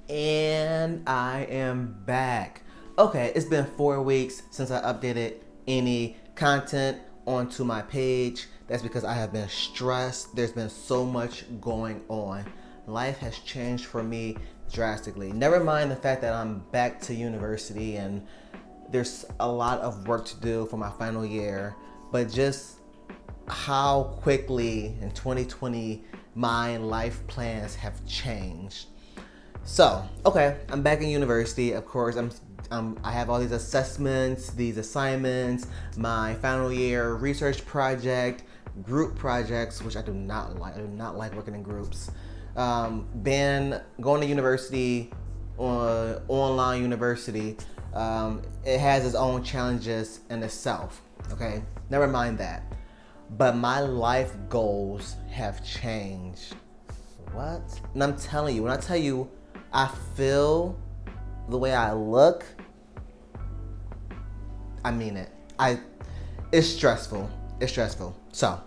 And I am back. Okay, it's been 4 weeks since I updated any content onto my page. That's because I have been stressed. There's been so much going on. Life has changed for me drastically. Never mind the fact that I'm back to university and there's a lot of work to do for my final year, but just how quickly in 2020 my life plans have changed. So, okay, I'm back in university. Of course, I have all these assessments, these assignments, my final year research project, group projects, which I do not like. I do not like working in groups. Been going to university, online university. It has its own challenges in itself. Okay, never mind that. But my life goals have changed. What? And I'm telling you, when I tell you I feel the way I look, I mean it. It's stressful. It's stressful. So,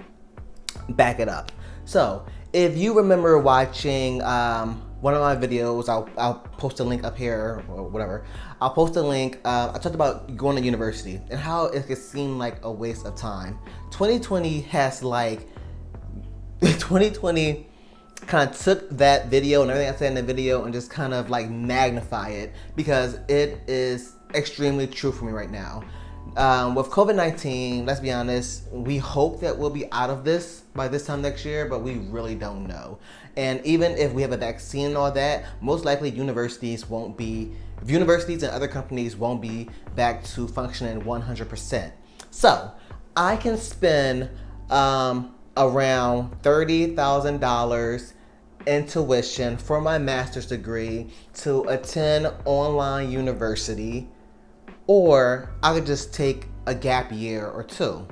back it up. So, if you remember watching one of my videos, I'll post a link up here or whatever. I'll post a link. I talked about going to university and how it could seem like a waste of time. 2020 has 2020 kind of took that video and everything I said in the video and just kind of like magnify it because it is extremely true for me right now. With COVID-19, let's be honest, we hope that we'll be out of this by this time next year, but we really don't know. And even if we have a vaccine and all that, most likely universities and other companies won't be back to functioning 100%. So I can spend around $30,000 in tuition for my master's degree to attend online university, or I could just take a gap year or two.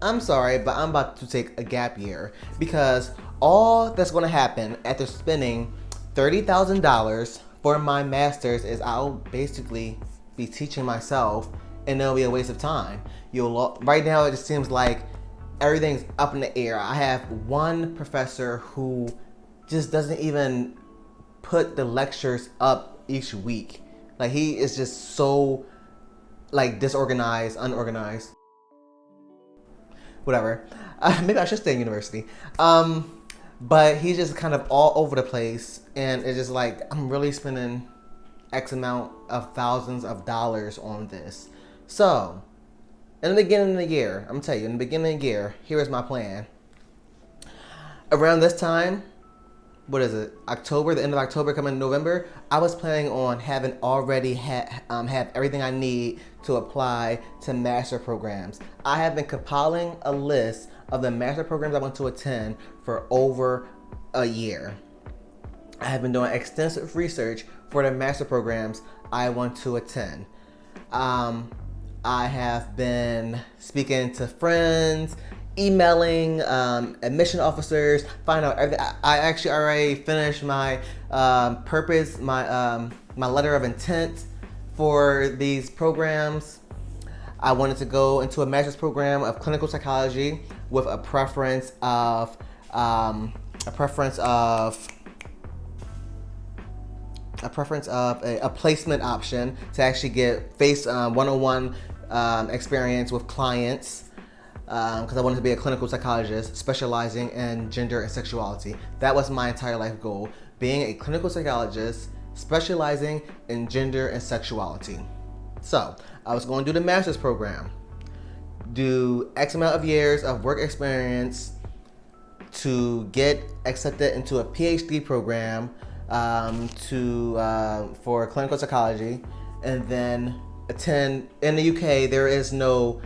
I'm sorry, but I'm about to take a gap year because all that's going to happen after spending $30,000 for my master's is I'll basically be teaching myself, and it'll be a waste of time. Right now it just seems like everything's up in the air. I have one professor who just doesn't even put the lectures up each week. Like, he is just so disorganized, unorganized. Whatever. Maybe I should stay in university. But he's just kind of all over the place, and it's just like I'm really spending X amount of thousands of dollars on this. So, in the beginning of the year, I'm gonna tell you, in the beginning of the year, here is my plan. Around this time, what is it? October, the end of October, coming November, I was planning on having already have everything I need to apply to master programs. I have been compiling a list of the master programs I want to attend for over a year. I have been doing extensive research for the master programs I want to attend. I have been speaking to friends, emailing admission officers, find out everything. I actually already finished my purpose, my letter of intent for these programs. I wanted to go into a master's program of clinical psychology with a preference of a placement option to actually get face one-on-one experience with clients, because I wanted to be a clinical psychologist specializing in gender and sexuality. That was my entire life goal, being a clinical psychologist specializing in gender and sexuality. So I was going to do the master's program, do X amount of years of work experience to get accepted into a PhD program for clinical psychology, and then attend. In the UK, there is no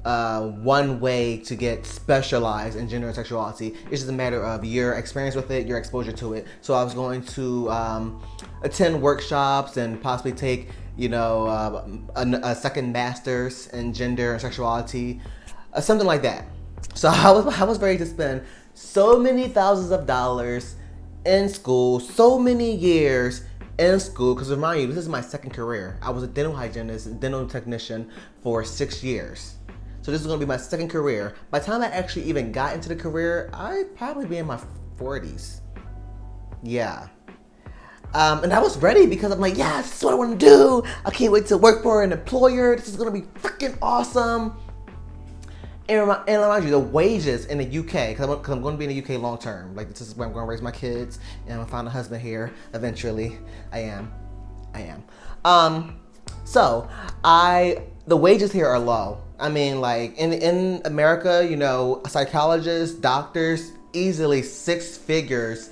one way to get specialized in gender and sexuality. It's just a matter of your experience with it, your exposure to it. So I was going to attend workshops and possibly take, a second master's in gender and sexuality, something like that. So I was ready to spend so many thousands of dollars in school, so many years in school, because remind you, this is my second career. I was a dental hygienist, dental technician for 6 years. So this is going to be my second career. By the time I actually even got into the career, I'd probably be in my 40s. Yeah. And I was ready because I'm like, yeah, this is what I want to do. I can't wait to work for an employer. This is going to be freaking awesome. And remind you, the wages in the UK, because I'm going to be in the UK long term. Like, this is where I'm going to raise my kids, and I'm going to find a husband here eventually. I am. So the wages here are low. I mean, like in America, you know, psychologists, doctors, easily 6 figures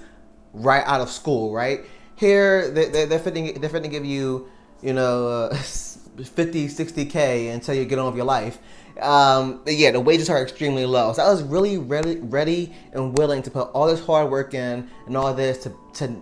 right out of school, right? Here, they're fitting to give you, you know, 50, 60K until you get on with your life. Yeah, the wages are extremely low. So I was really ready and willing to put all this hard work in and all this to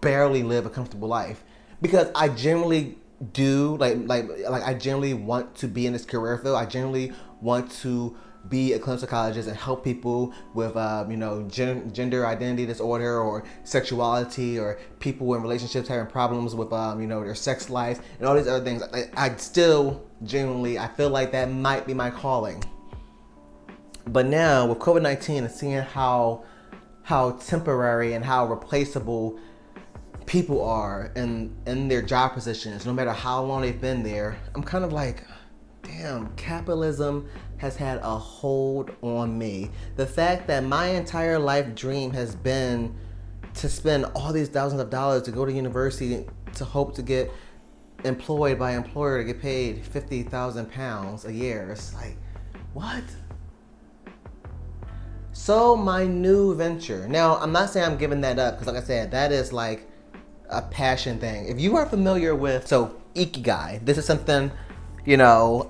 barely live a comfortable life, because I generally do like I generally want to be in this career field. I generally want to be a clinical psychologist and help people with you know, gender identity disorder or sexuality, or people in relationships having problems with you know, their sex life and all these other things. I still genuinely, I feel like that might be my calling. But now with COVID-19 and seeing how temporary and how replaceable people are in their job positions, no matter how long they've been there, I'm kind of like, damn, capitalism has had a hold on me. The fact that my entire life dream has been to spend all these thousands of dollars to go to university to hope to get employed by an employer to get paid £50,000 a year. It's like, what? So my new venture. Now, I'm not saying I'm giving that up, because like I said, that is like a passion thing. If you are familiar with, so Ikigai, this is something, you know,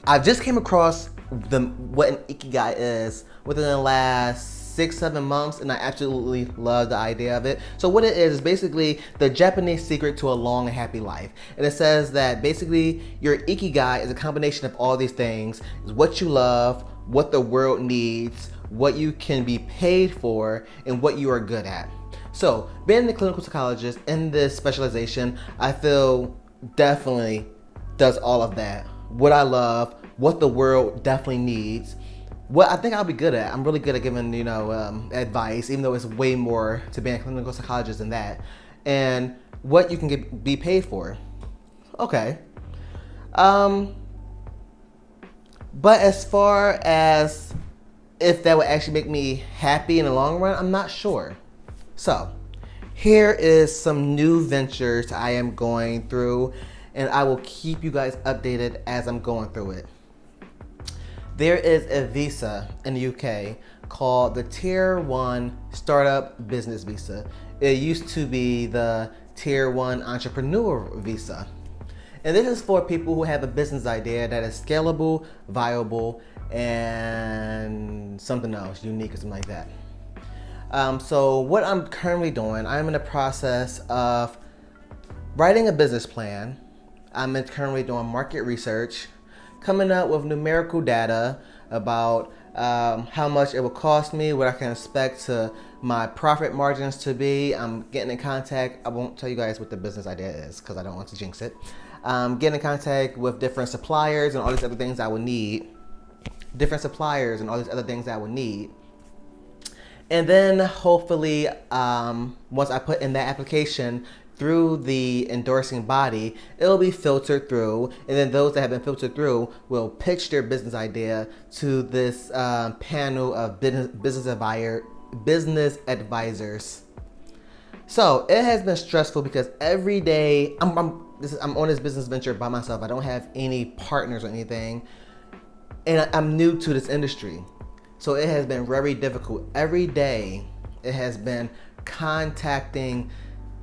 I just came across what an Ikigai is within the last 6-7 months, and I absolutely love the idea of it. So what it is basically the Japanese secret to a long and happy life. And it says that basically your Ikigai is a combination of all these things. It's what you love, what the world needs, what you can be paid for, and what you are good at. So being a clinical psychologist in this specialization, I feel definitely does all of that. What I love, what the world definitely needs, what I think I'll be good at. I'm really good at giving, you know, advice, even though it's way more to being a clinical psychologist than that. And what you can be paid for. Okay. But as far as if that would actually make me happy in the long run, I'm not sure. So here is some new ventures I am going through, and I will keep you guys updated as I'm going through it. There is a visa in the UK called the Tier 1 Startup Business Visa. It used to be the Tier 1 Entrepreneur Visa. And this is for people who have a business idea that is scalable, viable, and something else, unique or something like that. So what I'm currently doing, I'm in the process of writing a business plan. I'm currently doing market research, coming up with numerical data about how much it will cost me, what I can expect to my profit margins to be. I'm getting in contact. I won't tell you guys what the business idea is because I don't want to jinx it. Getting in contact with different suppliers and all these other things I would need. And then hopefully, once I put in that application through the endorsing body, it'll be filtered through, and then those that have been filtered through will pitch their business idea to this panel of business advisors. So it has been stressful because every day I'm on this business venture by myself. I don't have any partners or anything, and I'm new to this industry. So it has been very difficult. Every day it has been contacting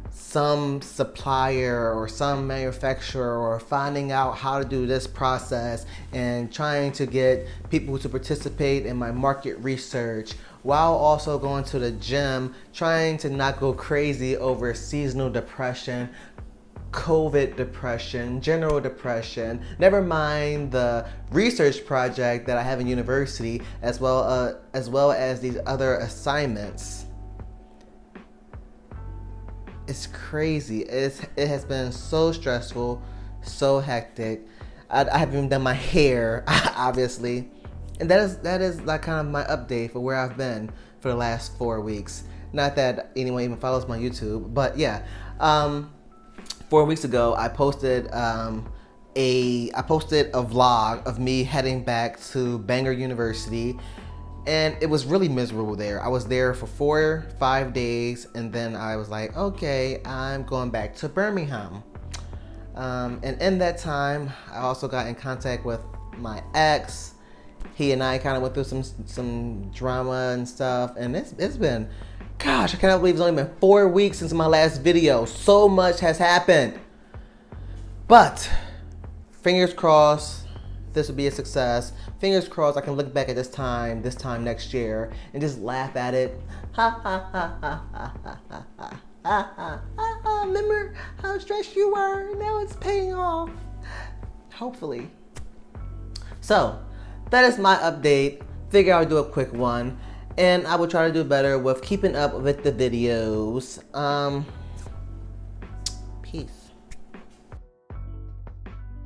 some supplier or some manufacturer or finding out how to do this process and trying to get people to participate in my market research, while also going to the gym, trying to not go crazy over seasonal depression, COVID depression, general depression, never mind the research project that I have in university, as well as these other assignments. It's crazy. It has been so stressful, so hectic. I haven't even done my hair, obviously. And that is like kind of my update for where I've been for the last 4 weeks. Not that anyone even follows my YouTube, but yeah. 4 weeks ago, I posted a vlog of me heading back to Bangor University, and it was really miserable there. I was there for 5 days, and then I was like, okay, I'm going back to Birmingham. And in that time, I also got in contact with my ex. He and I kind of went through some drama and stuff, and it's been, gosh, I cannot believe it's only been 4 weeks since my last video. So much has happened. But fingers crossed, this will be a success. Fingers crossed I can look back at this time next year and just laugh at it. Ha ha ha ha ha ha ha ha ha ha. Remember how stressed you were? Now it's paying off. Hopefully. So that is my update. Figure I'll do a quick one, and I will try to do better with keeping up with the videos. Peace.